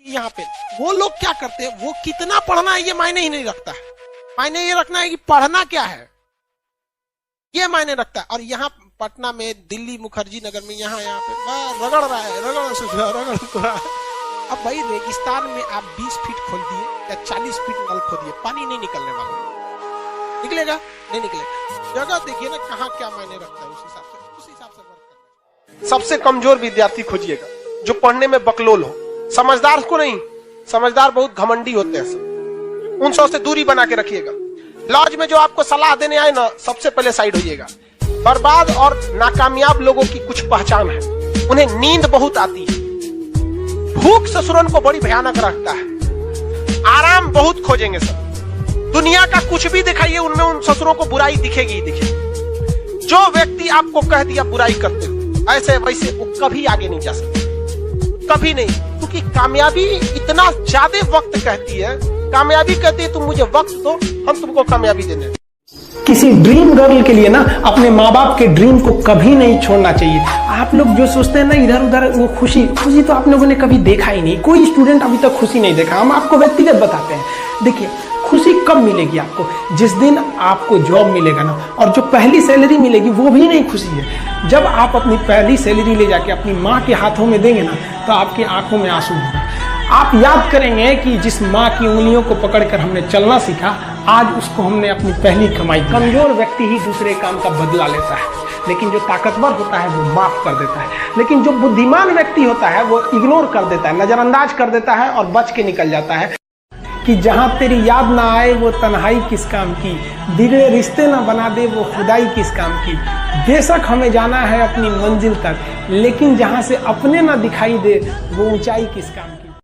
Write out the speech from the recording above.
यहाँ पे वो लोग क्या करते हैं, वो कितना पढ़ना है ये मायने ही नहीं रखता है। मायने ये रखना है कि पढ़ना क्या है, ये मायने रखता है। और यहाँ पटना में, दिल्ली मुखर्जी नगर में, यहाँ पे रगड़ रहा है, रगड़। अब भाई रेगिस्तान में आप 20 फीट खोल दिए या 40 फीट नल खोदिए, पानी नहीं निकलने वाला। निकलेगा? नहीं निकलेगा। जगह देखिए ना कहाँ क्या मायने रखता है, उस हिसाब से वर्क करना। सबसे कमजोर विद्यार्थी खोजिएगा जो पढ़ने में बकलोल हो, समझदार को नहीं। समझदार बहुत घमंडी होते हैं सब, उन सब से दूरी बना के रखिएगा। लॉज में जो आपको सलाह देने आए ना, सबसे पहले साइड होइएगा। बर्बाद और नाकामयाब लोगों की कुछ पहचान है, उन्हें नींद बहुत आती है, भूख ससुरन को बड़ी भयानक रखता है, आराम बहुत खोजेंगे सब। दुनिया का कुछ भी दिखाइए, उनमें उन ससुरों को बुराई दिखेगी ही दिखेगी। जो व्यक्ति आपको कह दिया बुराई करते हो, ऐसे वैसे वो कभी आगे नहीं जा सकते, कभी नहीं। क्योंकि कामयाबी इतना ज्यादा वक्त कहती है, कामयाबी कहती है तुम मुझे वक्त दो, हम तुमको कामयाबी देने। किसी ड्रीम गर्ल के लिए ना अपने माँ बाप के ड्रीम को कभी नहीं छोड़ना चाहिए। आप लोग जो सोचते हैं ना इधर उधर, वो खुशी तो आप लोगों ने कभी देखा ही नहीं। कोई स्टूडेंट अभी तक खुशी नहीं देखा। हम आपको व्यक्तिगत बताते हैं। देखिए, खुशी कब मिलेगी आपको? जिस दिन आपको जॉब मिलेगा ना, और जो पहली सैलरी मिलेगी वो भी नहीं खुशी है। जब आप अपनी पहली सैलरी ले जाके अपनी माँ के हाथों में देंगे ना, तो आपकी आंखों में आंसू होंगे। आप याद करेंगे कि जिस माँ की उंगलियों को पकड़कर हमने चलना सीखा, आज उसको हमने अपनी पहली कमाई। कमजोर व्यक्ति ही दूसरे काम का बदला लेता है, लेकिन जो ताकतवर होता है वो माफ कर देता है। लेकिन जो बुद्धिमान व्यक्ति होता है वो इग्नोर कर देता है, नजरअंदाज कर देता है और बच के निकल जाता है। कि जहाँ तेरी याद ना आए वो तन्हाई किस काम की, बिगड़े रिश्ते ना बना दे वो खुदाई किस काम की। बेशक हमें जाना है अपनी मंजिल तक, लेकिन जहाँ से अपने ना दिखाई दे वो ऊंचाई किस काम की।